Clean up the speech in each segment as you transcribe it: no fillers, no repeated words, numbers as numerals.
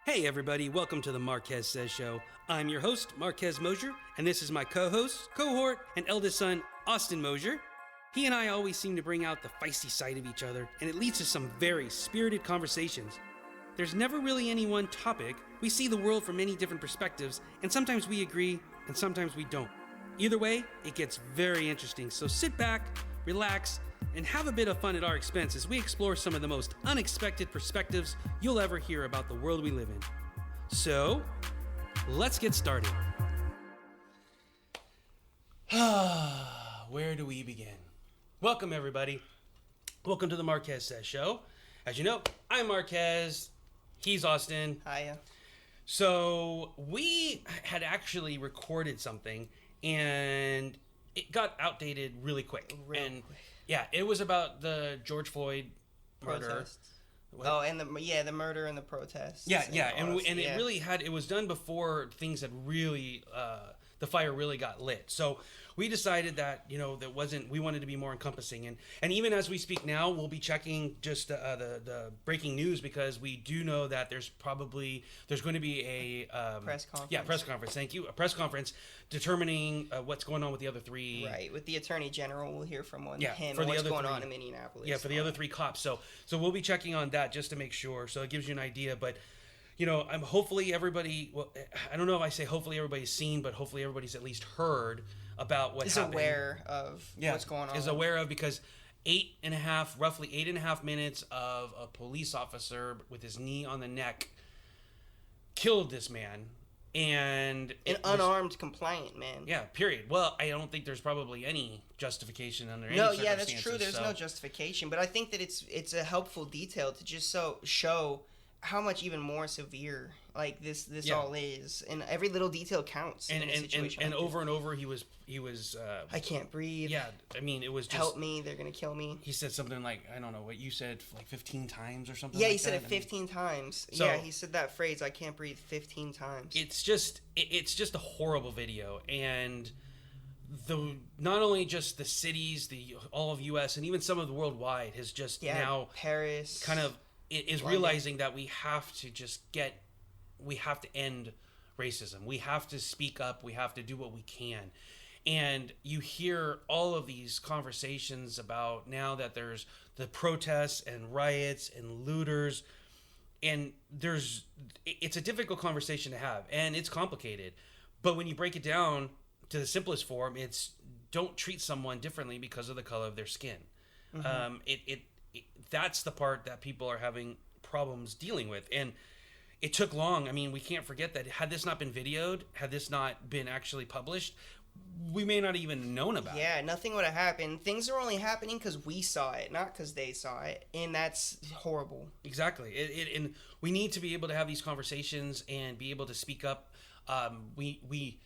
Hey everybody, welcome to the Marquez Says Show. I'm your host, Marquez Mosher, and this is my co-host, cohort, and eldest son, Austin Mosher. He and I always seem to bring out the feisty side of each other, and it leads to some very spirited conversations. There's never really any one topic. We see the world from many different perspectives, and sometimes we agree, and sometimes we don't. Either way, it gets very interesting, so sit back, relax, and have a bit of fun at our expense as we explore some of the most unexpected perspectives you'll ever hear about the world we live in. So, let's get started. Where do we begin? Welcome, everybody. Welcome to the Marquez Says Show. As you know, I'm Marquez. He's Austin. Hiya. So, we had actually recorded something, and it got outdated really quick. Yeah, it was about the George Floyd murder. Protests. Oh, and the murder and the protests. Yeah, it was done before things had really, the fire really got lit. So we decided that, we wanted to be more encompassing. And even as we speak now, we'll be checking just the breaking news, because we do know that there's going to be a press conference. Yeah, press conference. Thank you. A press conference determining what's going on with the other three. Right, with the Attorney General, we'll hear from what's going on in Minneapolis. Yeah, for the other three cops. So we'll be checking on that just to make sure. So it gives you an idea. But I'm hopefully everybody. Well, I don't know if I say hopefully everybody's seen, but hopefully everybody's at least heard about what happened. Is aware of what's going on. Is aware of, because roughly 8.5 minutes of a police officer with his knee on the neck killed this man. And an unarmed complaint, man. Yeah, period. Well, I don't think there's probably any justification under any circumstances. No, yeah, that's true. There's no justification, but I think that it's a helpful detail to just show how much even more severe this all is, and every little detail counts. And over and over he was I can't breathe. Yeah, I mean, it was just, help me, they're gonna kill me. He said something like, I don't know what you said, like 15 times or something. Yeah, like he said that. it 15 times. So, yeah, he said that phrase, I can't breathe, 15 times. It's just a horrible video, and not only just the cities, all of U.S. and even some of the worldwide has just now Paris kind of is London. Realizing that we have to end racism. We have to speak up. We have to do what we can. And you hear all of these conversations about now that there's the protests and riots and looters, and it's a difficult conversation to have, and it's complicated. But when you break it down to the simplest form, it's don't treat someone differently because of the color of their skin. Mm-hmm. That's the part that people are having problems dealing with. And it took long. I mean, we can't forget that had this not been videoed, had this not been actually published, we may not even known about it. Yeah, nothing would have happened. Things are only happening because we saw it, not because they saw it. And that's horrible. Exactly. And we need to be able to have these conversations and be able to speak up. We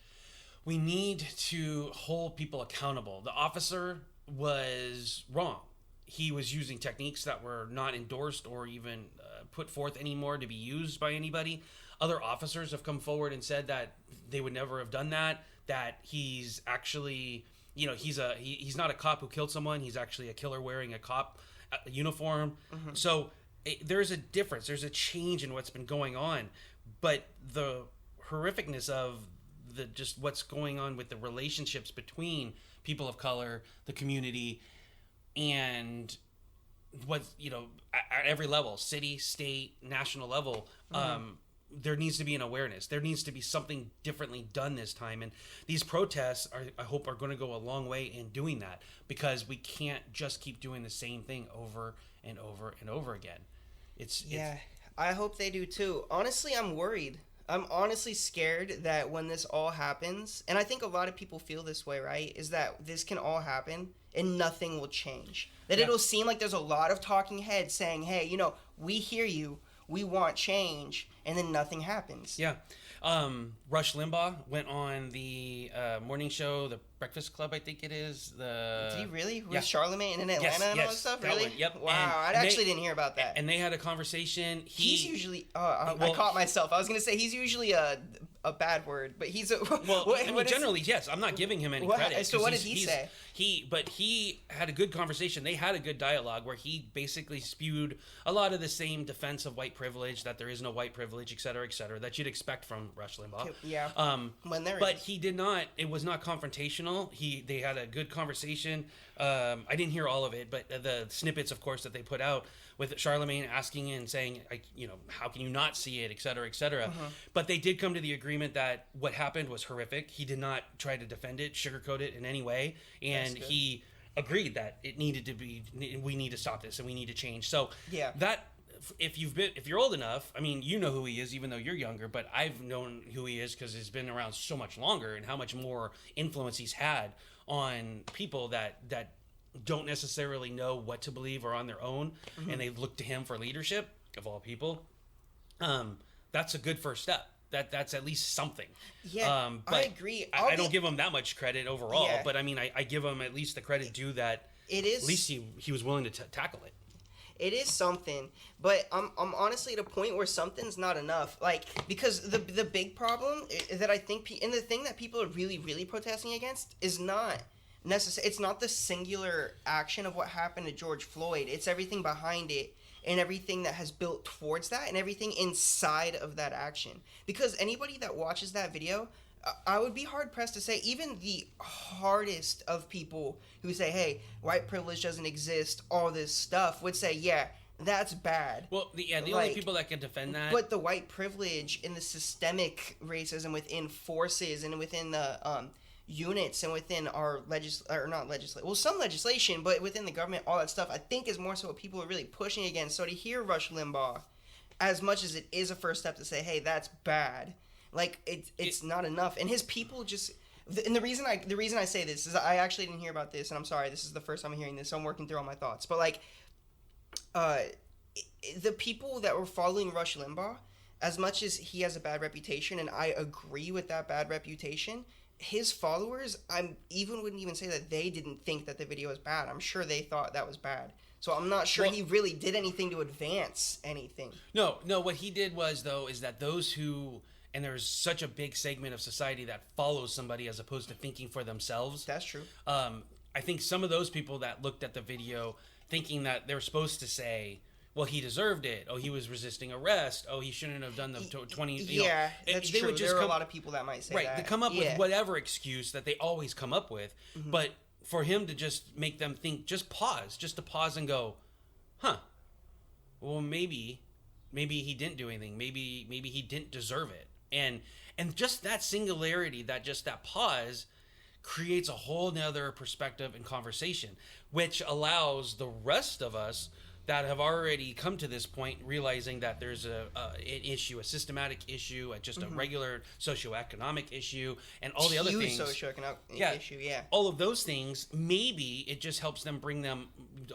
need to hold people accountable. The officer was wrong. He was using techniques that were not endorsed or even put forth anymore to be used by anybody. Other officers have come forward and said that they would never have done that. That he's actually, he's not a cop who killed someone. He's actually a killer wearing a cop uniform. Mm-hmm. So there's a difference. There's a change in what's been going on. But the horrificness of just what's going on with the relationships between people of color, the community, and what at every level, city, state, national level, there needs to be an awareness. There needs to be something differently done this time, and these protests I hope are going to go a long way in doing that, because we can't just keep doing the same thing over and over and over again. I hope they do too. Honestly, I'm worried. I'm honestly scared that when this all happens, and I think a lot of people feel this way, right, is that this can all happen and nothing will change. That it'll seem like there's a lot of talking heads saying, hey, we hear you, we want change, and then nothing happens. Yeah. Rush Limbaugh went on the morning show, the Breakfast Club, I think it is. Did he really? With Charlemagne in Atlanta and all that stuff? Really? One, yep. Wow, I actually didn't hear about that. And they had a conversation. He's usually... I caught myself. I was going to say, he's usually a bad word, but he's a well. I mean, generally, yes. I'm not giving him any credit. So what did he say? He had a good conversation. They had a good dialogue where he basically spewed a lot of the same defense of white privilege, that there is no white privilege, et cetera, that you'd expect from Rush Limbaugh. Yeah. But he did not. It was not confrontational. They had a good conversation. I didn't hear all of it, but the snippets, of course, that they put out with Charlemagne asking and saying, how can you not see it, et cetera, et cetera. But they did come to the agreement that what happened was horrific. He did not try to defend it, sugarcoat it in any way, and he agreed that it needed to be. We need to stop this, and we need to change. So that. If you're old enough, I mean, you know who he is, even though you're younger. But I've known who he is because he's been around so much longer, and how much more influence he's had on people that don't necessarily know what to believe or on their own, and they look to him for leadership of all people. That's a good first step. That's at least something. Yeah, but I agree. I don't give him that much credit overall, but I mean, I give him at least the credit due that it is. At least he was willing to tackle it. It is something, but I'm honestly at a point where something's not enough. Like, because the big problem that I think, and the thing that people are really, really protesting against is not necessary. It's not the singular action of what happened to George Floyd. It's everything behind it and everything that has built towards that and everything inside of that action. Because anybody that watches that video, I would be hard-pressed to say, even the hardest of people who say, hey, white privilege doesn't exist, all this stuff, would say, yeah, that's bad. Well, the only people that can defend that... But the white privilege and the systemic racism within forces and within the units and within our some legislation, but within the government, all that stuff, I think is more so what people are really pushing against. So to hear Rush Limbaugh, as much as it is a first step to say, hey, that's bad... Like it's not enough, and his people just. And the reason I say this is I actually didn't hear about this, and I'm sorry, this is the first time I'm hearing this, so I'm working through all my thoughts. But like, the people that were following Rush Limbaugh, as much as he has a bad reputation, and I agree with that bad reputation, his followers, wouldn't even say that they didn't think that the video was bad. I'm sure they thought that was bad. So I'm not sure he really did anything to advance anything. No. What he did was is that those who. And there's such a big segment of society that follows somebody as opposed to thinking for themselves. That's true. I think some of those people that looked at the video thinking that they're supposed to say, well, he deserved it. Oh, he was resisting arrest. Oh, he shouldn't have done the 20. That's true. There are a lot of people that might say that. Right, they come up with whatever excuse that they always come up with. Mm-hmm. But for him to just make them think, just to pause and go, huh, well, maybe he didn't do anything. Maybe he didn't deserve it. And just that singularity, that pause creates a whole nother perspective and conversation, which allows the rest of us that have already come to this point realizing that there's an issue, a systematic issue, just a regular socioeconomic issue, and all the other things. Socioeconomic issue, yeah. All of those things, maybe it just helps them bring them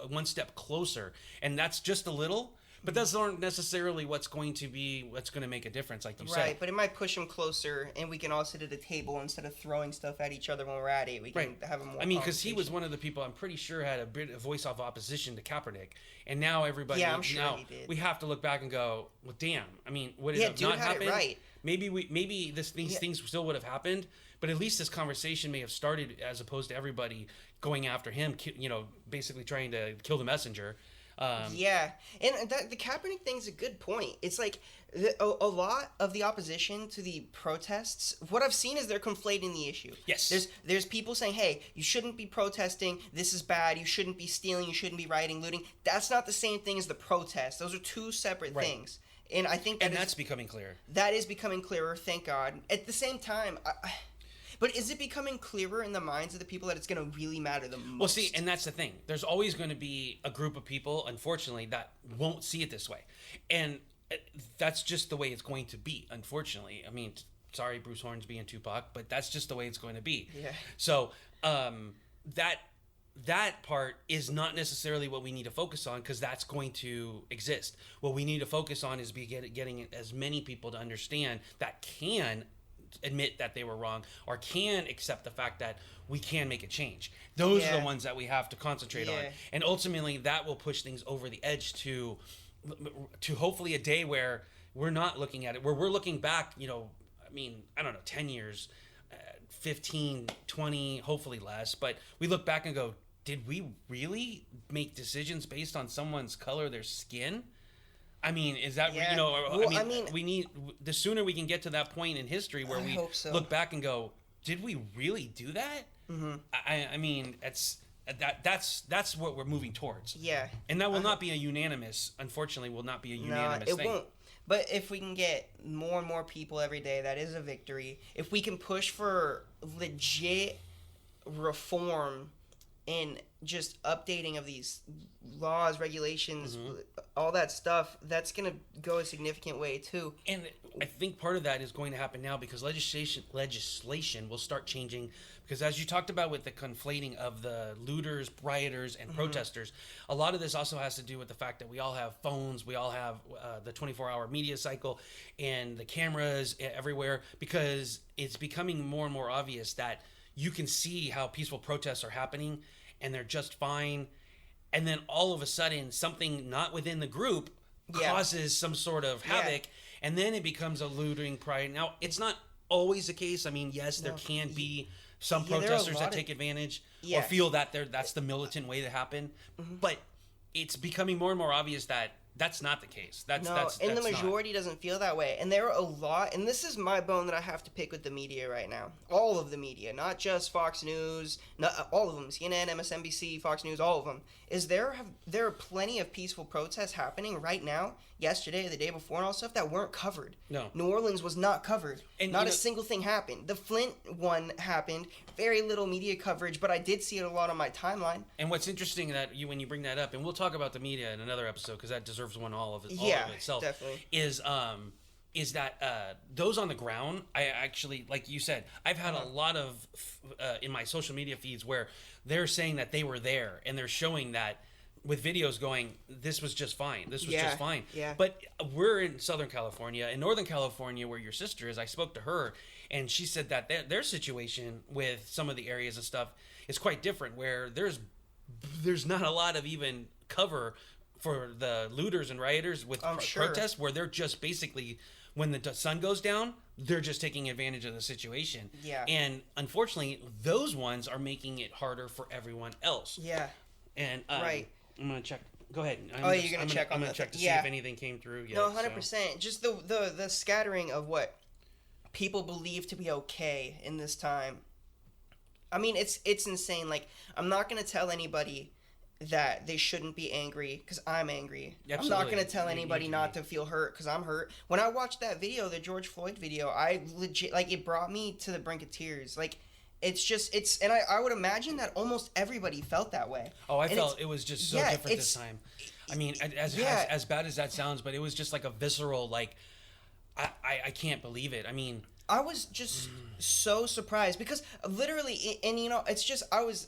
one step closer. And that's just a little. But that's not necessarily what's going to make a difference, like you said. Right, but it might push them closer, and we can all sit at a table instead of throwing stuff at each other when we're at it. We can have a more. I mean, because he was one of the people I'm pretty sure had a bit of voice of opposition to Kaepernick, and now everybody. Yeah, I'm sure he did. We have to look back and go, well, damn. I mean, would it have not happened? Right. Maybe these things still would have happened, but at least this conversation may have started as opposed to everybody going after him. Basically trying to kill the messenger. And the Kaepernick thing's a good point. It's like a lot of the opposition to the protests, what I've seen is they're conflating the issue. Yes. There's people saying, hey, you shouldn't be protesting, this is bad, you shouldn't be stealing, you shouldn't be rioting, looting. That's not the same thing as the protest. Those are two separate things. And I think that's becoming clear. That is becoming clearer, thank God. At the same time, but is it becoming clearer in the minds of the people that it's going to really matter the most? Well, see, and that's the thing. There's always going to be a group of people, unfortunately, that won't see it this way. And that's just the way it's going to be, unfortunately. I mean, sorry, Bruce Hornsby and Tupac, but that's just the way it's going to be. Yeah. So that part is not necessarily what we need to focus on because that's going to exist. What we need to focus on is getting as many people to understand that can admit that they were wrong or can accept the fact that we can make a change. Those are the ones that we have to concentrate on, and ultimately that will push things over the edge to hopefully a day where we're not looking at it, where we're looking back mean, I don't know, 10 years, 15, 20, hopefully less. But we look back and go, did we really make decisions based on someone's color of their skin? I mean, is that, Yeah. you know, Well, I mean, we need, the sooner we can get to that point in history where we hope so. look back and go, did we really do that? Mm-hmm. I mean, that's what we're moving towards. Yeah. And that will not be a unanimous, unfortunately, will not be a unanimous it thing. won't. But if we can get more and more people every day, that is a victory. If we can push for legit reform in just updating of these laws, regulations, all that stuff, that's going to go a significant way too. And I think part of that is going to happen now because legislation will start changing, because as you talked about with the conflating of the looters, rioters, and protesters, a lot of this also has to do with the fact that we all have phones, we all have the 24-hour media cycle and the cameras everywhere, because it's becoming more and more obvious that you can see how peaceful protests are happening and they're just fine. And then all of a sudden, something not within the group causes some sort of havoc, and then it becomes a looting pride. Now, it's not always the case. I mean, yes, there can be some protesters that take advantage or feel that that's the militant way to happen, but it's becoming more and more obvious that that's not the case. That's the majority doesn't feel that way. And there are a lot, and this is my bone that I have to pick with the media right now. All of the media, not just Fox News, not all of them, CNN, MSNBC, Fox News, all of them, is there are plenty of peaceful protests happening right now, yesterday, the day before, and all stuff that weren't covered. No. New Orleans was not covered. And not a single thing happened. The Flint one happened. Very little media coverage, but I did see it a lot on my timeline. And what's interesting that when you bring that up, and we'll talk about the media in another episode because that deserves one all of itself. Definitely. Is that those on the ground? I actually, like you said, I've had a lot of in my social media feeds where they're saying that they were there and they're showing that with videos going, this was just fine. This was just fine. Yeah. But we're in Southern California. In Northern California, where your sister is, I spoke to her, and she said that their situation with some of the areas and stuff is quite different, where there's not a lot of even cover for the looters and rioters with protests, where they're just basically, when the sun goes down, they're just taking advantage of the situation. Yeah. And unfortunately, those ones are making it harder for everyone else. Yeah. And right. I'm gonna check. Go ahead. You're gonna check. I'm gonna check to see if anything came through yet. No, 100%. Just the scattering of what people believe to be okay in this time. I mean, it's insane. Like, I'm not gonna tell anybody that they shouldn't be angry because I'm angry. Absolutely. I'm not gonna tell anybody not to feel hurt because I'm hurt. When I watched that video, the George Floyd video, I legit, like, it brought me to the brink of tears. Like, and I would imagine that almost everybody felt that way. Oh, I felt it was just so different this time. I mean, as bad as that sounds, but it was just like a visceral, like, I can't believe it. I mean, I was just so surprised because literally, and you know, it's just, I was,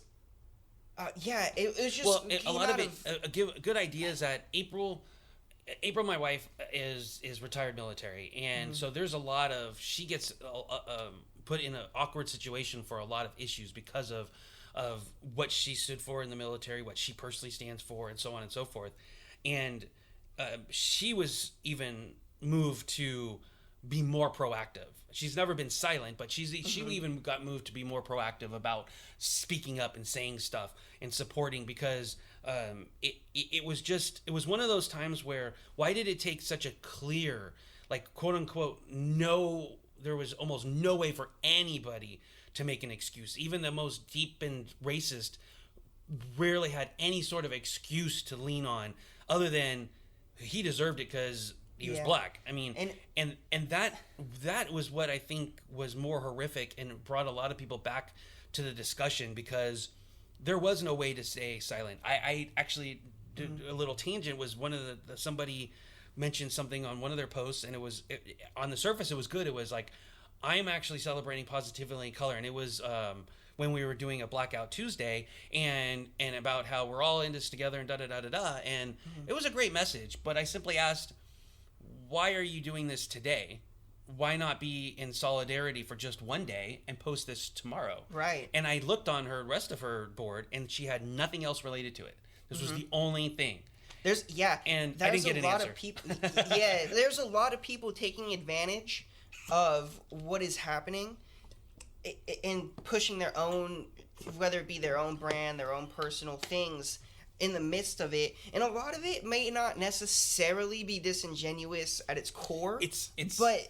it was just, well, a lot of it, a good idea is that April, my wife, is retired military, and so there's a lot of, she gets put in an awkward situation for a lot of issues because of what she stood for in the military, what she personally stands for, and so on and so forth. And she was even moved to be more proactive. She's never been silent, but she even got moved to be more proactive about speaking up and saying stuff and supporting, because it was one of those times where, why did it take such a clear, like, quote unquote, there was almost no way for anybody to make an excuse. Even the most deep and racist rarely had any sort of excuse to lean on other than he deserved it because he was black. I mean, and that was what I think was more horrific and brought a lot of people back to the discussion, because there was no way to stay silent. I actually did a little tangent. Was one of somebody mentioned something on one of their posts, and on the surface it was good. It was like, I am actually celebrating positivity and color, and it was when we were doing a Blackout Tuesday, and about how we're all in this together and da-da-da-da-da, and it was a great message, but I simply asked, why are you doing this today? Why not be in solidarity for just one day and post this tomorrow? Right. And I looked on her rest of her board, and she had nothing else related to it. This was the only thing. And I didn't get an answer. There's a lot of people taking advantage of what is happening in pushing their own, whether it be their own brand, their own personal things in the midst of it. And a lot of it may not necessarily be disingenuous at its core. But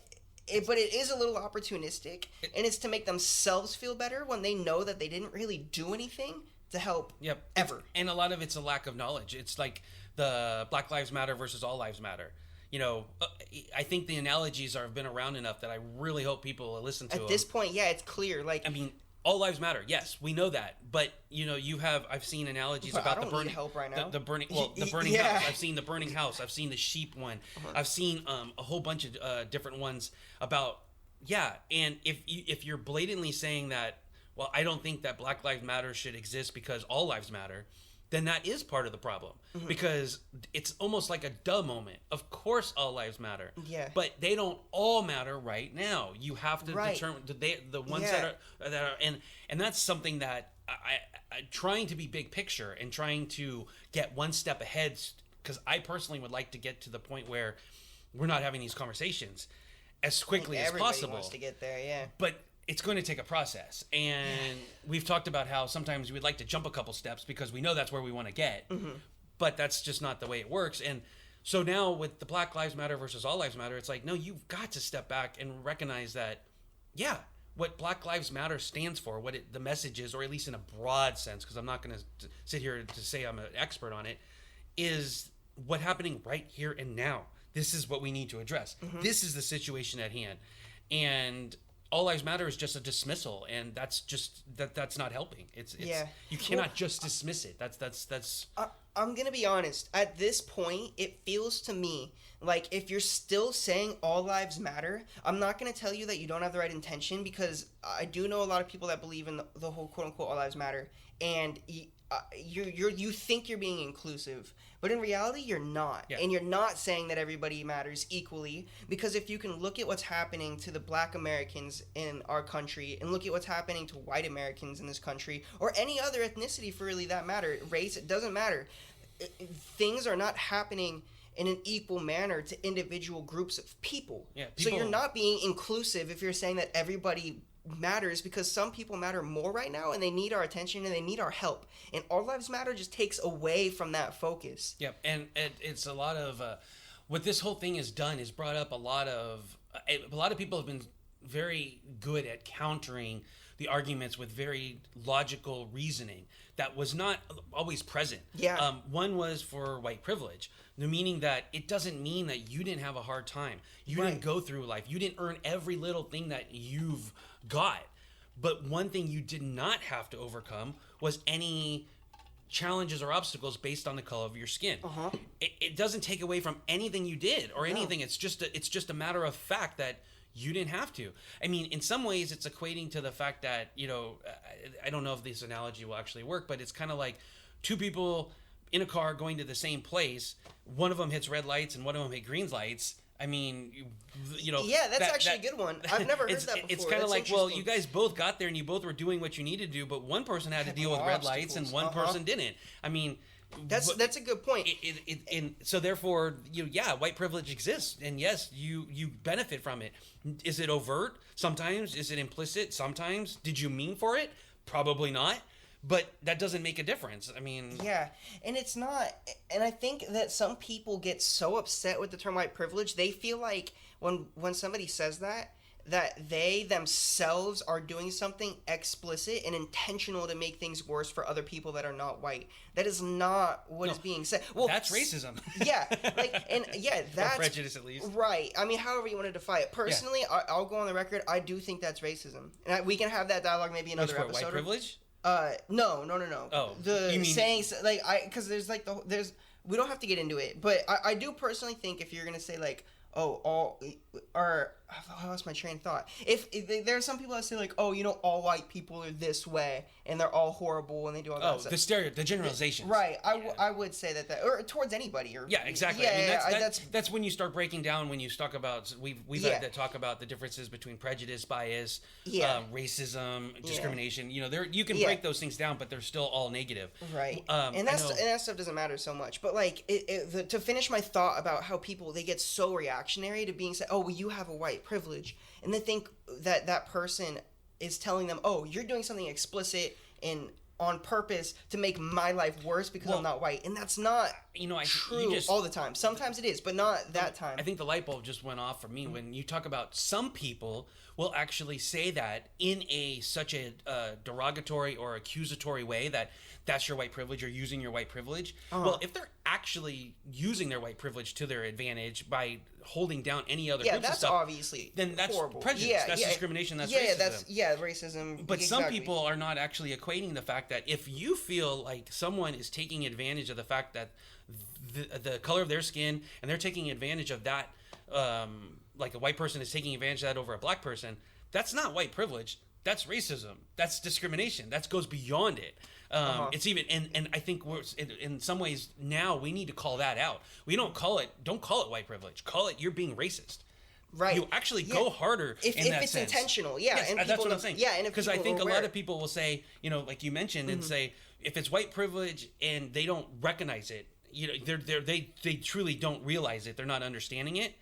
it is a little opportunistic, and it's to make themselves feel better when they know that they didn't really do anything to help ever. And a lot of it's a lack of knowledge. It's like the Black Lives Matter versus All Lives Matter. You know, I think the analogies have been around enough that I really hope people will listen to them. At this point, yeah, it's clear. Like, I mean, all lives matter. Yes, we know that. But, you know, I've seen analogies about the burning. Help right now. The burning house. I've seen the burning house. I've seen the sheep one. I've seen a whole bunch of different ones about, and if you're blatantly saying that, well, I don't think that Black Lives Matter should exist because all lives matter, then that is part of the problem. Because it's almost like a duh moment. Of course all lives matter. Yeah. But they don't all matter right now. You have to determine the ones that are and that's something that I trying to be big picture and trying to get one step ahead, because I personally would like to get to the point where we're not having these conversations as quickly as possible. Everybody wants to get there, yeah. But it's going to take a process, and we've talked about how sometimes we'd like to jump a couple steps because we know that's where we want to get, but that's just not the way it works. And so now with the Black Lives Matter versus All Lives Matter, it's like, no, you've got to step back and recognize that, what Black Lives Matter stands for, the message is, or at least in a broad sense, because I'm not going to sit here to say I'm an expert on it, is what's happening right here and now. This is what we need to address. This is the situation at hand. And All Lives Matter is just a dismissal, and that's just that's not helping. It's you cannot just dismiss it. That's I'm gonna be honest. At this point, it feels to me like if you're still saying all lives matter, I'm not gonna tell you that you don't have the right intention, because I do know a lot of people that believe in the whole quote unquote all lives matter, and you think you're being inclusive, but in reality you're not. And you're not saying that everybody matters equally, because if you can look at what's happening to the Black Americans in our country and look at what's happening to white Americans in this country, or any other ethnicity for really that matter, race, it doesn't matter, things are not happening in an equal manner to individual groups of people. So you're not being inclusive if you're saying that everybody matters, because some people matter more right now and they need our attention and they need our help, and All Lives Matter just takes away from that focus. And it's a lot of what this whole thing has done is brought up a lot of people have been very good at countering the arguments with very logical reasoning that was not always present. One was for white privilege, the meaning that it doesn't mean that you didn't have a hard time, you didn't go through life, you didn't earn every little thing that you've got, but one thing you did not have to overcome was any challenges or obstacles based on the color of your skin. It doesn't take away from anything you did or anything. It's just a matter of fact that you didn't have to. I mean, in some ways it's equating to the fact that, you know, I don't know if this analogy will actually work, but it's kind of like two people in a car going to the same place. One of them hits red lights and one of them hit green lights. I mean, you know. Yeah, that's actually a good one. I've never heard that before. It's kind of like, well, you guys both got there and you both were doing what you needed to do, but one person had to deal with red lights and one person didn't. I mean, that's a good point. And so therefore, white privilege exists, and yes, you benefit from it. Is it overt? Sometimes. Is it implicit? Sometimes. Did you mean for it? Probably not. But that doesn't make a difference. I mean... Yeah, and it's not... And I think that some people get so upset with the term white privilege, they feel like when somebody says that they themselves are doing something explicit and intentional to make things worse for other people that are not white. That is not what is being said. Well, that's racism. That's... Or prejudice, at least. Right. I mean, however you want to define it. Personally, I'll go on the record, I do think that's racism. And we can have that dialogue maybe another episode. White privilege? No. Oh, you mean... sayings, like, because there's like we don't have to get into it, but I do personally think if you're gonna say like, I lost my train of thought. If there are some people that say like, all white people are this way and they're all horrible and they do all that stuff. The generalization. Right. I would say that or towards anybody. Exactly. That's when you start breaking down, when you talk about, we've had to talk about the differences between prejudice, bias, racism, discrimination. You can break those things down, but they're still all negative. Right. And that stuff doesn't matter so much. But like to finish my thought about how people, they get so reactionary to being said, you have a white white privilege, and they think that that person is telling them, oh, you're doing something explicit and on purpose to make my life worse because I'm not white. And that's not true all the time. Sometimes it is, but not that time. I think the light bulb just went off for me when you talk about some people will actually say that in such a derogatory or accusatory way that that's your white privilege, you're using your white privilege. Well, if they're actually using their white privilege to their advantage by holding down any other groups that's and stuff, obviously then that's horrible. prejudice. That's discrimination. That's racism. Racism. But some people are not actually equating the fact that if you feel like someone is taking advantage of the fact that the color of their skin and they're taking advantage of that, like a white person is taking advantage of that over a black person, that's not white privilege. That's racism. That's discrimination. That goes beyond it. It's even, and I think we're in some ways now we need to call that out. We don't call it white privilege. Call it you're being racist. Right. You actually go harder if it's sense. Intentional. Yes, and that's what I'm saying. Yeah, and because I think a lot of people will say, like you mentioned, and say if it's white privilege and they don't recognize it, they truly don't realize it. They're not understanding it.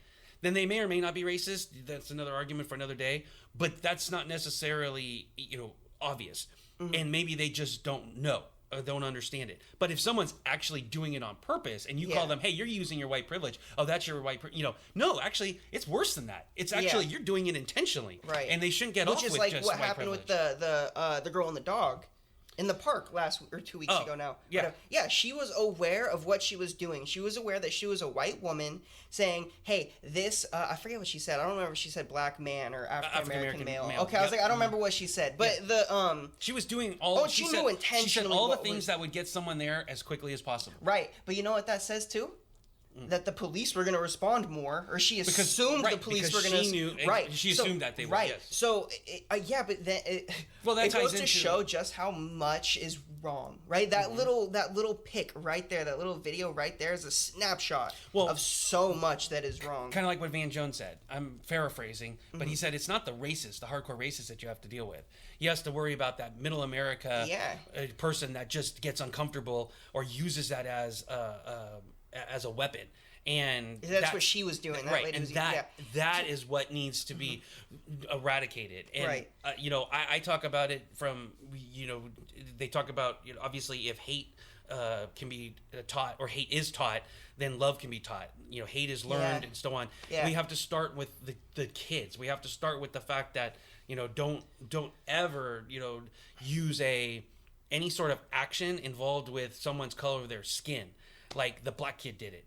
Then they may or may not be racist. That's another argument for another day. But that's not necessarily obvious. And maybe they just don't know or don't understand it. But if someone's actually doing it on purpose and you call them, hey, you're using your white privilege. Oh, that's your white no, actually, it's worse than that. It's actually you're doing it intentionally. Right. And they shouldn't get off with just white privilege. Which is like what happened with the girl and the dog in the park last or 2 weeks ago now. Yeah. But, she was aware of what she was doing. She was aware that she was a white woman saying, hey, this, I forget what she said. I don't remember if she said black man or African-American male. Okay, I was like, I don't remember what she said. But she was doing all... she knew intentionally. She said all the things that would get someone there as quickly as possible. Right. But you know what that says, too? That the police were going to respond more, or she assumed the police were going to. She assumed that they would. Right. Yes. So, but then it goes to show just how much is wrong, right? That little pic right there, that little video right there is a snapshot of so much that is wrong. Kind of like what Van Jones said. I'm paraphrasing, but he said it's not the hardcore racist that you have to deal with. He has to worry about that middle America person that just gets uncomfortable or uses that as a weapon, and that's what she was doing. That is what needs to be eradicated. And I talk about it from they talk about obviously if hate can be taught or hate is taught, then love can be taught. Hate is learned and so on. We have to start with the kids. We have to start with the fact that don't ever use any sort of action involved with someone's color of their skin. Like the black kid did it.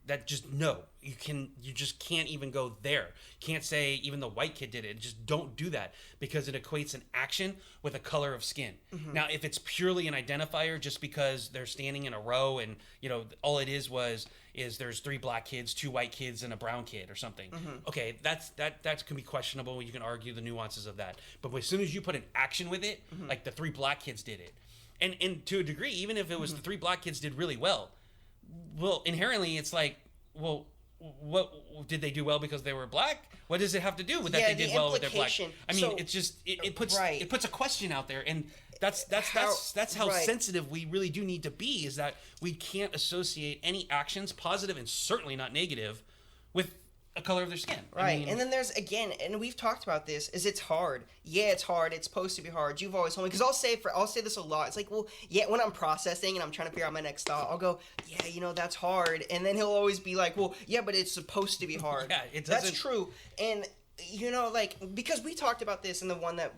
You just can't even go there. You can't say even the white kid did it. Just don't do that because it equates an action with a color of skin. Now, if it's purely an identifier just because they're standing in a row and all it is there's 3 black kids, 2 white kids, and a brown kid or something. Okay, that can be questionable. You can argue the nuances of that. But as soon as you put an action with it, like the 3 black kids did it, and to a degree, even if it was the 3 black kids did really well. Well, inherently, it's like, well, what did they do well because they were black? What does it have to do with that they did well with their black? I mean, it's just it puts a question out there, and that's how sensitive we really do need to be. Is that we can't associate any actions, positive and certainly not negative, with a color of their skin. Right. And then there's, again, and we've talked about this, is it's hard. Yeah, it's hard. It's supposed to be hard. You've always told me, because I'll say this a lot. It's like, well, when I'm processing and I'm trying to figure out my next thought, I'll go, that's hard. And then he'll always be like, well, yeah, but it's supposed to be hard. Yeah, it doesn't. That's true. And, because we talked about this in the one that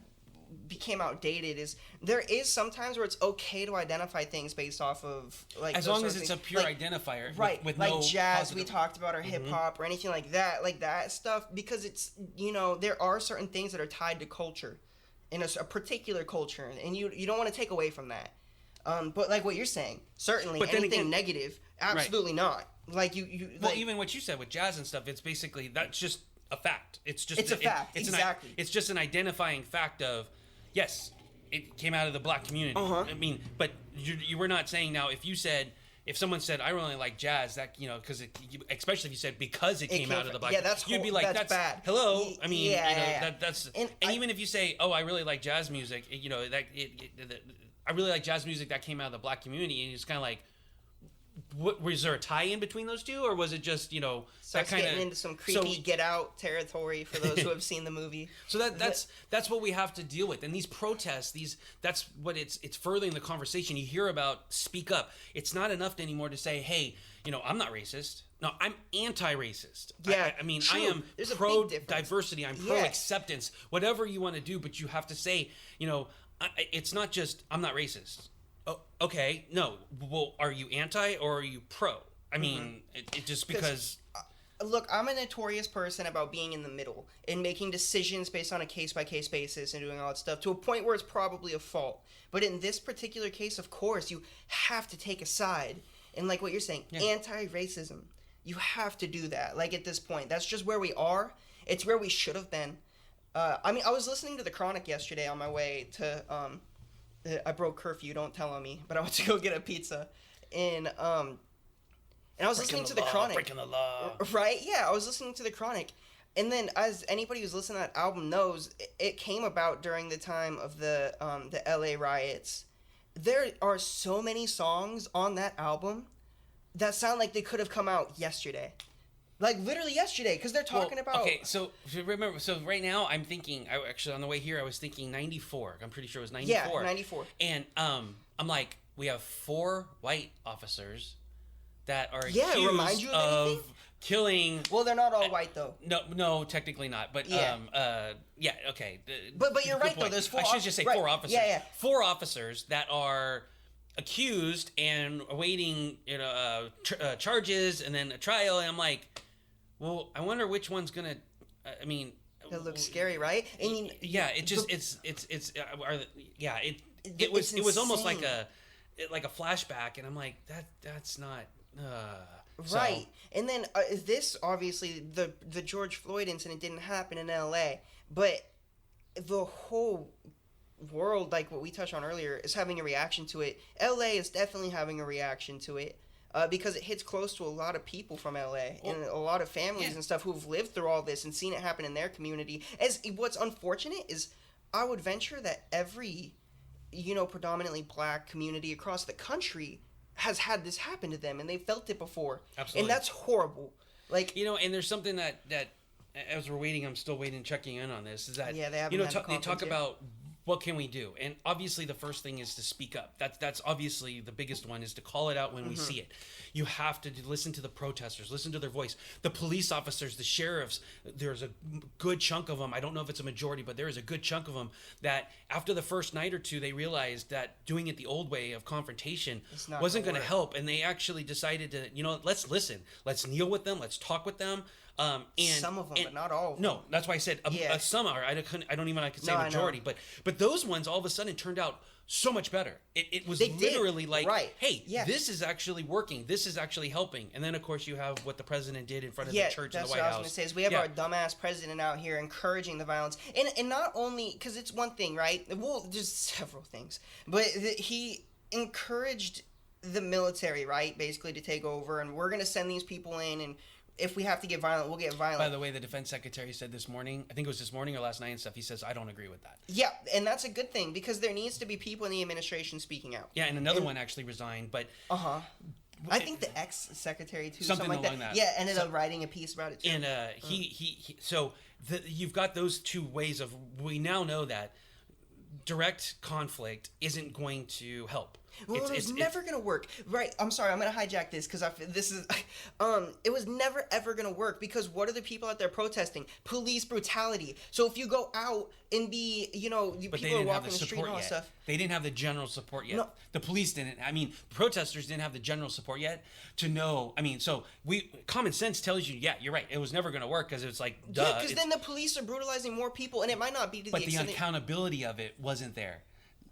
became outdated, is there is sometimes where it's okay to identify things based off of as long as it's a pure identifier, right? With like no jazz, positive. we talked about, or hip hop, or anything like that stuff, because it's there are certain things that are tied to culture, in a particular culture, and you don't want to take away from that. But like what you're saying, certainly anything negative, absolutely not. Like even what you said with jazz and stuff, it's basically that's just a fact. It's a fact. Exactly. It's just an identifying fact of. Yes, it came out of the black community. I mean, but you were not saying now if someone said I really like jazz, that because especially if you said because it came out of the black, you'd be like that's bad. Hello, I mean, that's and even if you say I really like jazz music, I really like jazz music that came out of the black community, and it's kind of like what was there a tie-in between those two, or was it just that Starts kind getting into some creepy Get Out territory for those who have seen the movie. So that's what we have to deal with. And these protests, that's what it's furthering the conversation. You hear about speak up. It's not enough anymore to say, hey, I'm not racist. No, I'm anti-racist. Yeah, I mean, true. I am There's pro-diversity. I'm pro-acceptance. Whatever you want to do, but you have to say, it's not just I'm not racist. Oh, okay, no. Well, are you anti or are you pro? I mean, it just because. Look, I'm a notorious person about being in the middle and making decisions based on a case-by-case basis and doing all that stuff to a point where it's probably a fault. But in this particular case, of course, you have to take a side. And like what you're saying, anti-racism. You have to do that. Like at this point, that's just where we are. It's where we should have been. I was listening to The Chronic yesterday on my way to... I broke curfew, don't tell on me. But I went to go get a pizza. And I was listening to The Chronic. Breaking the law. Right? Yeah, I was listening to The Chronic. And then, as anybody who's listening to that album knows, it came about during the time of the LA riots. There are so many songs on that album that sound like they could have come out yesterday. Like, literally yesterday, because they're talking about... Okay, so remember, right now I'm thinking, actually on the way here I was thinking 94. I'm pretty sure it was 94. Yeah, 94. And I'm like, we have 4 white officers that are accused remind you of anything? Killing... Well, they're not all white, though. No, technically not. But, okay. But you're right, though. There's 4 I should just say 4 officers. Yeah. 4 officers that are accused and awaiting, charges and then a trial. And I'm like, well, I wonder which one's going to... I mean... It looks scary, right? I mean... Yeah, it just... It was almost like a flashback. And I'm like, that's not... Right. And then this, obviously, the George Floyd incident didn't happen in LA, but the whole world, like what we touched on earlier, is having a reaction to it. LA is definitely having a reaction to it because it hits close to a lot of people from LA and a lot of families and stuff who've lived through all this and seen it happen in their community. What's unfortunate is I would venture that every, predominantly black community across the country has had this happen to them, and they've felt it before. Absolutely. And that's horrible. Like, and there's something that as we're waiting, I'm still waiting, checking in on this, is that, they haven't they talk about what can we do? And obviously the first thing is to speak up. That's obviously the biggest one, is to call it out when we see it. You have to listen to the protesters, listen to their voice. The police officers, the sheriffs, there's a good chunk of them. I don't know if it's a majority, but there is a good chunk of them that after the first night or two, they realized that doing it the old way of confrontation wasn't going to help. And they actually decided to, let's listen. Let's kneel with them. Let's talk with them. And some of them, but not all of them. No, that's why I said some are. I don't even I could say majority, but those ones all of a sudden turned out so much better. It was literally like, hey, this is actually working. This is actually helping. And then of course you have what the president did in front of the church in the White House. That's what I was going to say. Is we have our dumbass president out here encouraging the violence, and not only because it's one thing, right? Well, there's several things, but he encouraged the military, right, basically to take over, and we're going to send these people in and. If we have to get violent, we'll get violent. By the way, the defense secretary said this morning, I think it was this morning or last night and stuff, he says, I don't agree with that. Yeah, and that's a good thing because there needs to be people in the administration speaking out. Yeah, and another one actually resigned, but... I think the ex-secretary, too, something like along that. Yeah, ended up writing a piece about it, too. And you've got those two ways of... We now know that direct conflict isn't going to help. Well, it's never going to work. Right, I'm sorry, I'm going to hijack this because it was never ever going to work because what are the people out there protesting? Police brutality. So if you go out and be, people are walking the street and all that stuff. They didn't have the general support yet. No. The police didn't. Protesters didn't have the general support yet to know. Common sense tells you, yeah, you're right. It was never going to work because it's like, duh. Yeah, because then the police are brutalizing more people and it might not be to the extent. But the accountability of it wasn't there.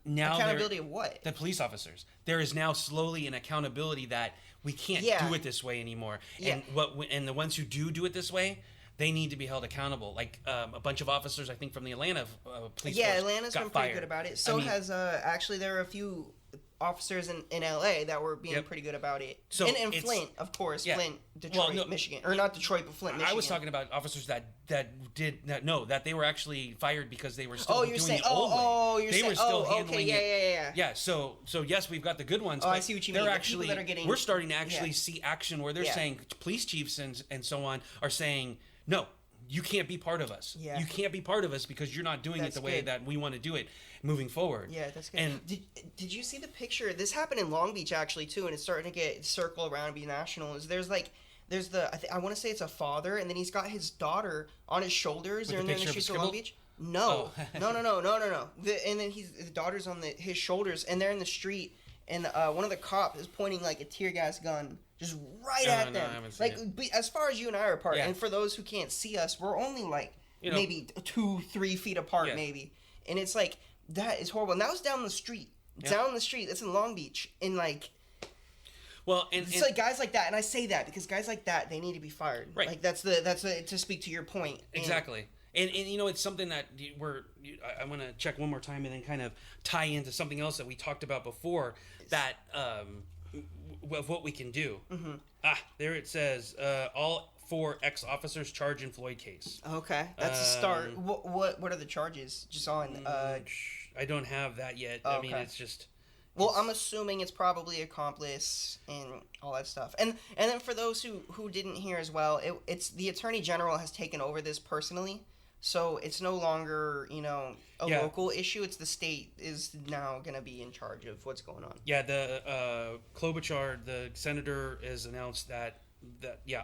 Now accountability of what? The police officers. There is now slowly an accountability that we can't do it this way anymore. Yeah. And the ones who do it this way, they need to be held accountable. Like a bunch of officers, I think, from the Atlanta police force Atlanta's got been fired. pretty good about it. So actually there are a few officers in LA that were being pretty good about it. So and Flint, of course, Flint, Detroit, Michigan, or not Detroit, but Flint, Michigan. I was talking about officers that they were actually fired because they were still doing saying, the old way. You're they saying, were still handling yeah. Yeah, so yes, we've got the good ones. Oh, but I see what you mean. They're The actually people that are getting, we're starting to actually see action where they're saying police chiefs and so on are saying no. You can't be part of us. Yeah. You can't be part of us because you're not doing it the way that we want to do it moving forward. Yeah, that's good. And did you see the picture? This happened in Long Beach actually too, and it's starting to get circle around and be national. There's I want to say it's a father, and then he's got his daughter on his shoulders. They're in the streets of Long Beach. No, no. And then the daughter's on his shoulders, and they're in the street, and one of the cops is pointing like a tear gas gun just right at them. As far as you and I are apart, and for those who can't see us, we're only like maybe 2-3 feet apart, maybe. And it's like that is horrible. And that was down the street. Down the street. That's in Long Beach. And like, it's like guys like that, and I say that because guys like that, they need to be fired. Right. Like that's to speak to your point. Exactly. And it's something that I want to check one more time and then kind of tie into something else that we talked about before that of what we can do. Mm-hmm. There it says all 4 ex-officers charged in Floyd case. Okay, that's a start. What are the charges? Just on. I don't have that yet. Okay. I mean, it's just. Well, I'm assuming it's probably accomplice and all that stuff. And then for those who didn't hear as well, it's the Attorney General has taken over this personally. So it's no longer, a local issue. It's the state is now going to be in charge of what's going on. Yeah, the Klobuchar, the senator, has announced that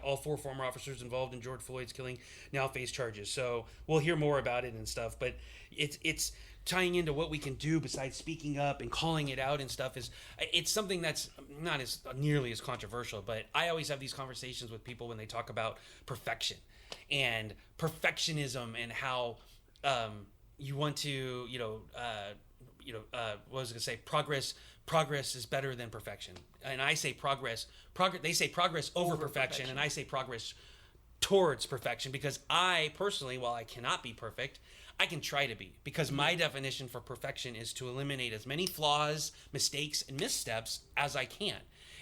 all 4 former officers involved in George Floyd's killing now face charges. So we'll hear more about it and stuff. But it's tying into what we can do besides speaking up and calling it out and stuff. It's something that's not as nearly as controversial. But I always have these conversations with people when they talk about perfection and perfectionism and how you want to what was I going to say, progress is better than perfection. And I say progress they say progress over perfection, and I say progress towards perfection, because I personally, while I cannot be perfect, I can try to be, because my definition for perfection is to eliminate as many flaws, mistakes, and missteps as I can.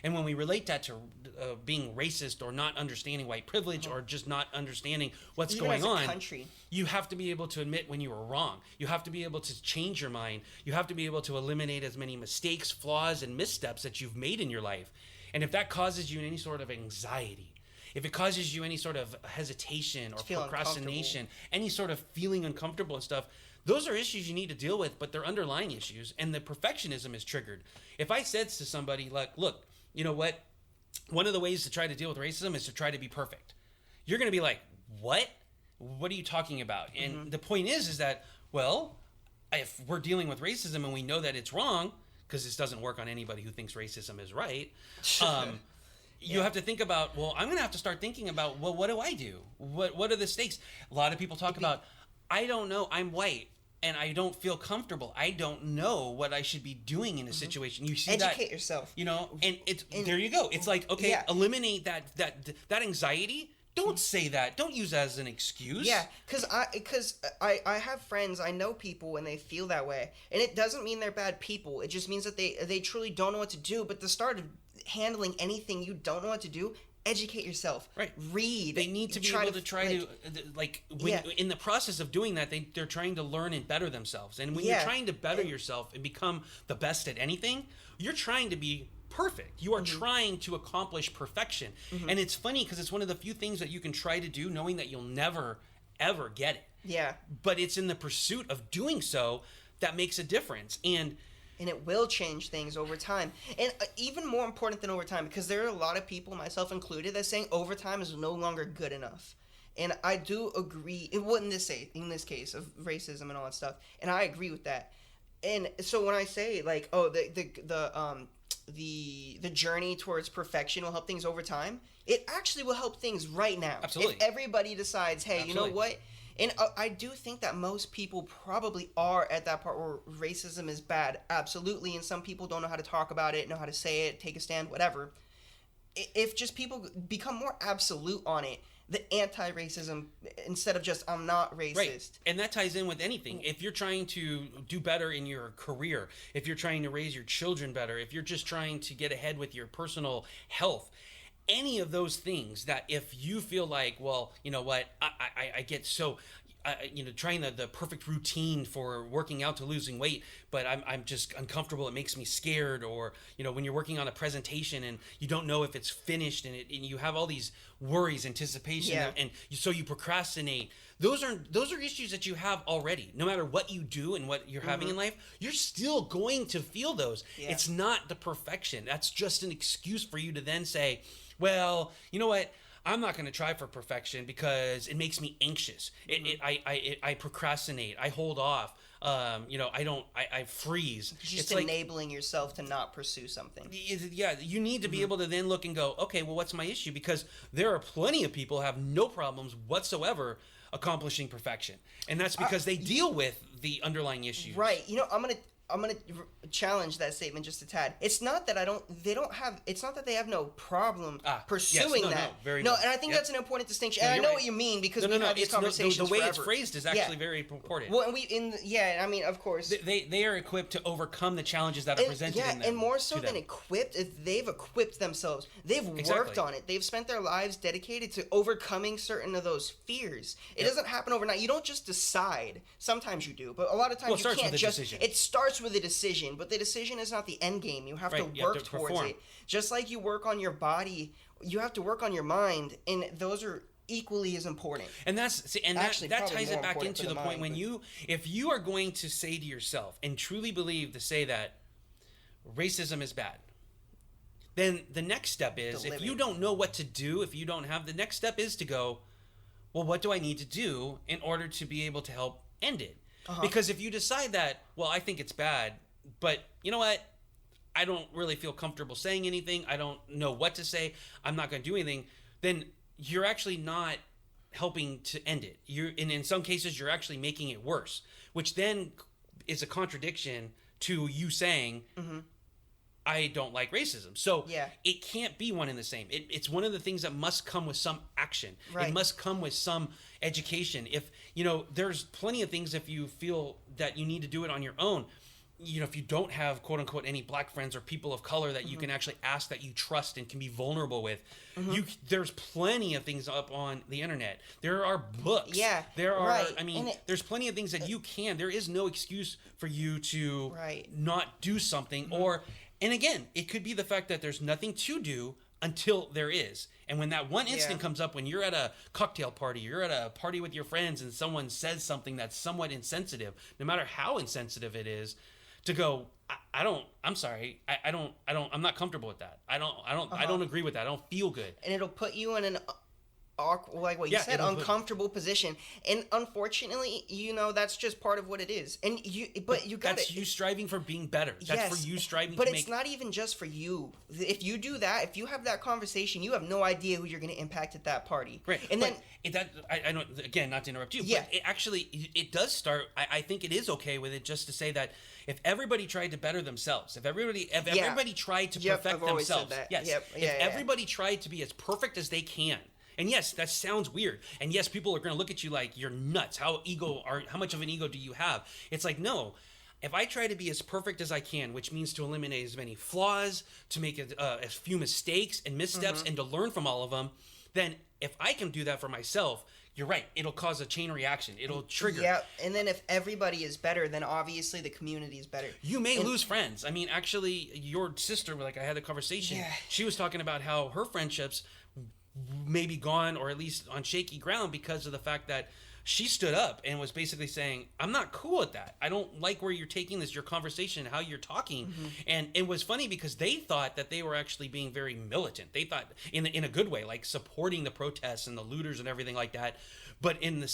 And when we relate that to being racist or not understanding white privilege or just not understanding what's going on, you have to be able to admit when you were wrong. You have to be able to change your mind. You have to be able to eliminate as many mistakes, flaws, and missteps that you've made in your life. And if that causes you any sort of anxiety, if it causes you any sort of hesitation or procrastination, any sort of feeling uncomfortable and stuff, those are issues you need to deal with, but they're underlying issues, and the perfectionism is triggered. If I said to somebody, like, look, you know what? One of the ways to try to deal with racism is to try to be perfect. You're going to be like, what? What are you talking about? And the point is that, well, if we're dealing with racism and we know that it's wrong, because this doesn't work on anybody who thinks racism is right, you have to think about, well, I'm going to have to start thinking about, well, what do I do? What are the stakes? A lot of people talk about, I don't know, I'm white, and I don't feel comfortable. I don't know what I should be doing in a situation. You see Educate yourself. And there you go. It's like, okay, eliminate that anxiety. Don't say that. Don't use that as an excuse. Yeah, because I have friends, I know people, and they feel that way. And it doesn't mean they're bad people. It just means that they truly don't know what to do. But the start of handling anything you don't know what to do, educate yourself. Right. Read. They need to be able to try to in the process of doing that, they're trying to learn and better themselves. And when you're trying to better yourself and become the best at anything, you're trying to be perfect. You are trying to accomplish perfection. And it's funny because it's one of the few things that you can try to do knowing that you'll never ever get it. Yeah. But it's in the pursuit of doing so that makes a difference. And it will change things over time. And even more important than over time, because there are a lot of people, myself included, that saying overtime is no longer good enough. And I do agree, in this case of racism and all that stuff, and I agree with that. And so when I say like, oh, the journey towards perfection will help things over time, it actually will help things right now. Absolutely. If everybody decides, hey, you know what? And I do think that most people probably are at that part where racism is bad. Absolutely. And some people don't know how to talk about it, know how to say it, take a stand, whatever. If just people become more absolute on it, the anti-racism instead of just I'm not racist. Right. And that ties in with anything. If you're trying to do better in your career, if you're trying to raise your children better, if you're just trying to get ahead with your personal health, any of those things that if you feel like, well, you know what, I get so, trying the perfect routine for working out to losing weight, but I'm just uncomfortable. It makes me scared. Or, when you're working on a presentation and you don't know if it's finished and you have all these worries, anticipation, so you procrastinate. Those are issues that you have already. No matter what you do and what you're having in life, you're still going to feel those. Yeah. It's not the perfection. That's just an excuse for you to then say, well, you know what? I'm not going to try for perfection because it makes me anxious. I procrastinate. I hold off. I freeze. You're just enabling yourself to not pursue something. Yeah, you need to be able to then look and go, okay, well, what's my issue? Because there are plenty of people who have no problems whatsoever accomplishing perfection, and that's because they deal with the underlying issues. Right. I'm gonna challenge that statement just a tad. It's not that it's not that they have no problem pursuing that. And I think that's an important distinction. And I know what you mean because we've had these conversations the way forever. It's phrased is actually very important. Well, of course. They are equipped to overcome the challenges that are presented in them. And more so than equipped, they've equipped themselves. They've worked on it. They've spent their lives dedicated to overcoming certain of those fears. It doesn't happen overnight. You don't just decide. Sometimes you do, but a lot of times you can't just. It starts with a decision, but the decision is not the end game. You have to work towards it. Just like you work on your body, you have to work on your mind, and those are equally as important. And that ties it back into the point when if you are going to say to yourself and truly believe to say that racism is bad, then the next step is, if you don't know what to do, if you don't have, the next step is to go, well, what do I need to do in order to be able to help end it? Because if you decide that, well, I think it's bad, but you know what? I don't really feel comfortable saying anything. I don't know what to say. I'm not going to do anything. Then you're actually not helping to end it. And in some cases, you're actually making it worse, which then is a contradiction to you saying, I don't like racism. So it can't be one and the same. It's one of the things that must come with some action. Right. It must come with some education. If, there's plenty of things if you feel that you need to do it on your own. If you don't have, quote unquote, any black friends or people of color that you can actually ask, that you trust and can be vulnerable with, there's plenty of things up on the internet. There are books. Yeah. There are, there's plenty of things that you can. There is no excuse for you to not do something and again, it could be the fact that there's nothing to do until there is. And when that one instant comes up, when you're at a cocktail party, you're at a party with your friends and someone says something that's somewhat insensitive, no matter how insensitive it is, to go, I'm sorry, I'm not comfortable with that. I don't agree with that. I don't feel good. And it'll put you in an awkward, like what you said, uncomfortable position. And unfortunately, that's just part of what it is. And you got that's you striving for being better. That's for you striving but it's not even just for you. If you do that, if you have that conversation, you have no idea who you're going to impact at that party. Right. And I know, again, not to interrupt you, but it does start, I think it is okay with it just to say that if everybody tried to better themselves, if everybody tried to perfect themselves, everybody tried to be as perfect as they can. And yes, that sounds weird. And yes, people are going to look at you like you're nuts. How much of an ego do you have? It's like, no. If I try to be as perfect as I can, which means to eliminate as many flaws, to make as few mistakes and missteps, and to learn from all of them, then if I can do that for myself, you're right. It'll cause a chain reaction. It'll trigger. Yeah, and then if everybody is better, then obviously the community is better. You may lose friends. I mean, actually, your sister, like I had a conversation, she was talking about how her friendships may be gone, or at least on shaky ground, because of the fact that she stood up and was basically saying, I'm not cool with that. I don't like where you're taking this, your conversation, how you're talking. And it was funny because they thought that they were actually being very militant. They thought in a good way, like supporting the protests and the looters and everything like that. But in that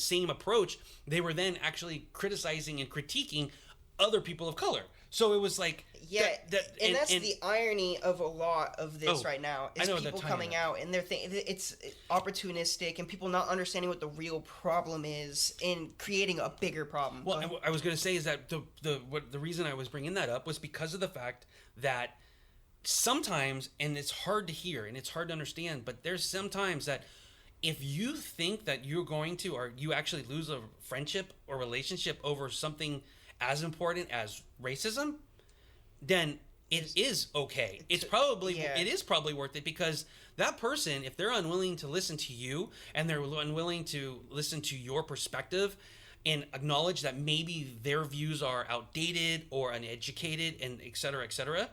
same approach, they were then actually criticizing and critiquing other people of color. So it was like, that's the irony of a lot of this right now, is people coming out and it's opportunistic and people not understanding what the real problem is and creating a bigger problem. Well, I was going to say is that the reason I was bringing that up was because of the fact that sometimes, and it's hard to hear and it's hard to understand, but there's sometimes that if you think that you're going to, or you actually lose a friendship or relationship over something as important as racism, then it is okay. It is probably worth it, because that person, if they're unwilling to listen to you and they're unwilling to listen to your perspective and acknowledge that maybe their views are outdated or uneducated and et cetera,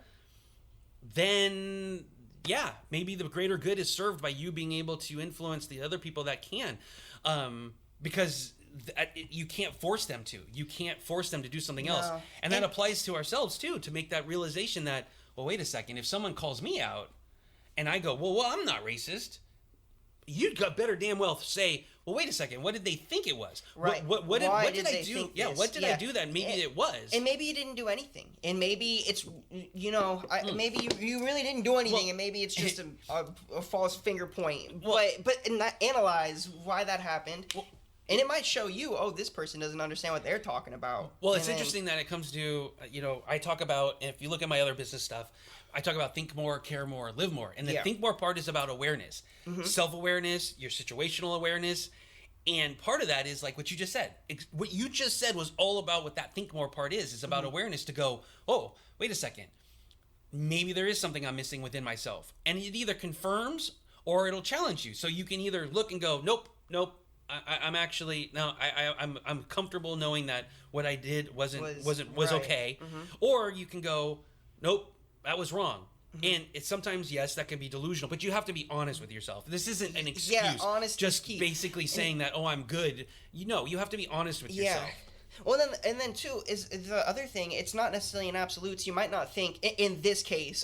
then yeah, maybe the greater good is served by you being able to influence the other people that can, because you can't force them to. You can't force them to do something else. And that applies to ourselves too, to make that realization that, well, wait a second, if someone calls me out and I go, well, I'm not racist, you got better damn well say, well, wait a second, what did they think it was? Right. What did I do? Yeah, what did I do that maybe it was? And maybe you didn't do anything. And maybe it's, maybe you really didn't do anything, and maybe it's just a false finger point. But analyze why that happened. And it might show you, oh, this person doesn't understand what they're talking about. Well, it's interesting that it comes to, I talk about, if you look at my other business stuff, I talk about think more, care more, live more. And the think more part is about awareness, self-awareness, your situational awareness. And part of that is like what you just said. What you just said was all about what that think more part is. It's about awareness, to go, oh, wait a second. Maybe there is something I'm missing within myself. And it either confirms or it'll challenge you. So you can either look and go, nope. I'm actually I'm comfortable knowing that what I did was right. Okay, or you can go, nope, that was wrong. And it's sometimes, yes, that can be delusional, but you have to be honest with yourself. This isn't an excuse. Yeah, honest just basically saying that, oh, I'm good. You have to be honest with yourself. Well, then too is the other thing. It's not necessarily an absolute. You might not think in this case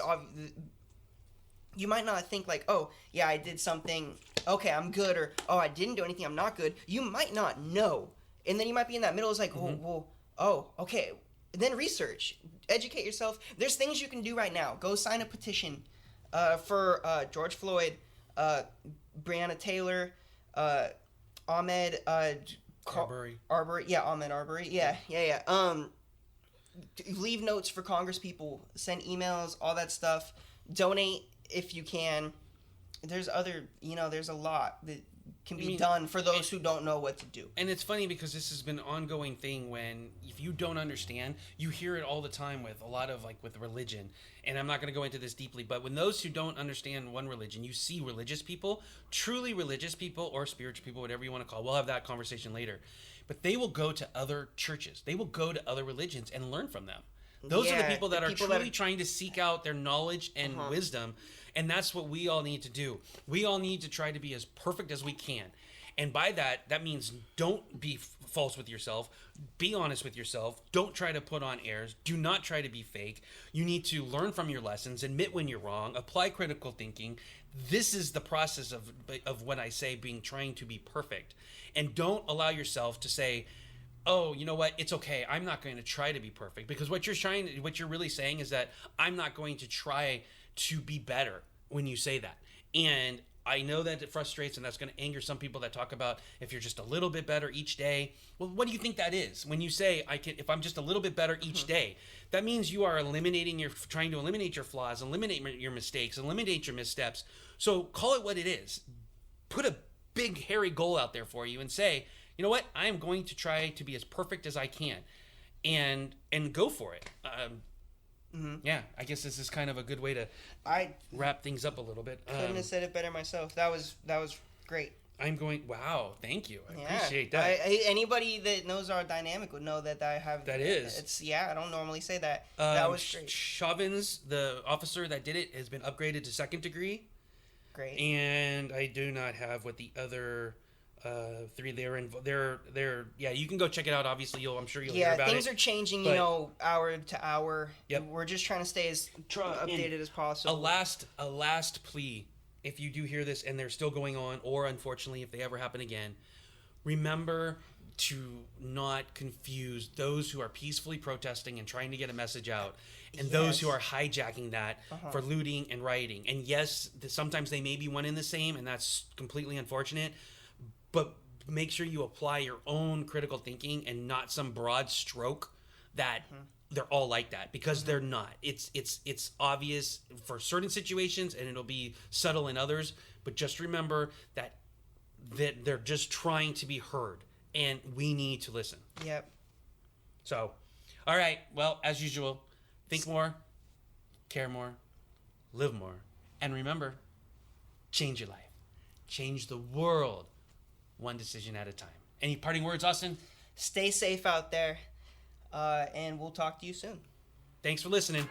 you might not think like, oh, yeah, I did something, okay, I'm good, or, oh, I didn't do anything, I'm not good. You might not know. And then you might be in that middle. It's like, oh, okay. And then research. Educate yourself. There's things you can do right now. Go sign a petition for George Floyd, Breonna Taylor, Ahmed Arbery. Yeah, Ahmed Arbery. Yeah. Leave notes for Congress people. Send emails, all that stuff. Donate if you can. There's there's a lot that can be done for those who don't know what to do. And it's funny because this has been an ongoing thing. When if you don't understand, you hear it all the time with a lot of with religion. And I'm not going to go into this deeply, but when those who don't understand one religion, you see religious people, truly religious people or spiritual people, whatever you want to call it. We'll have that conversation later. But they will go to other churches. They will go to other religions and learn from them. Those are the people that are truly trying to seek out their knowledge and wisdom. And that's what we all need to do. We all need to try to be as perfect as we can. And by that means don't be false with yourself. Be honest with yourself. Don't try to put on airs. Do not try to be fake. You need to learn from your lessons, admit when you're wrong, apply critical thinking. This is the process of what I say trying to be perfect. And don't allow yourself to say, oh, you know what? It's okay. I'm not going to try to be perfect, because what you're really saying is that I'm not going to try to be better when you say that. And I know that it frustrates, and that's going to anger some people that talk about if you're just a little bit better each day. Well, what do you think that is? When you say if I'm just a little bit better each day, that means you are trying to eliminate your flaws, eliminate your mistakes, eliminate your missteps. So call it what it is. Put a big hairy goal out there for you and say, you know what? I am going to try to be as perfect as I can, and go for it. Yeah, I guess this is kind of a good way to wrap things up a little bit. Couldn't have said it better myself. That was great. Wow, thank you. I appreciate that. Anybody that knows our dynamic would know that I have. That is. I don't normally say that. That was great. Chauvins, the officer that did it, has been upgraded to 2nd degree. Great. And I do not have what the other 3 you can go check it out. Obviously I'm sure you'll hear about it. Things are changing, hour to hour. Yep. We're just trying to stay as updated as possible. A last plea, if you do hear this and they're still going on, or unfortunately if they ever happen again, remember to not confuse those who are peacefully protesting and trying to get a message out and those who are hijacking that for looting and rioting. And yes, sometimes they may be one and the same, and that's completely unfortunate. But make sure you apply your own critical thinking and not some broad stroke that they're all like that, because they're not. It's obvious for certain situations and it'll be subtle in others. But just remember that that they're just trying to be heard, and we need to listen. Yep. So, all right. Well, as usual, think more, care more, live more, and remember, change your life. Change the world one decision at a time. Any parting words, Austin? Stay safe out there, and we'll talk to you soon. Thanks for listening.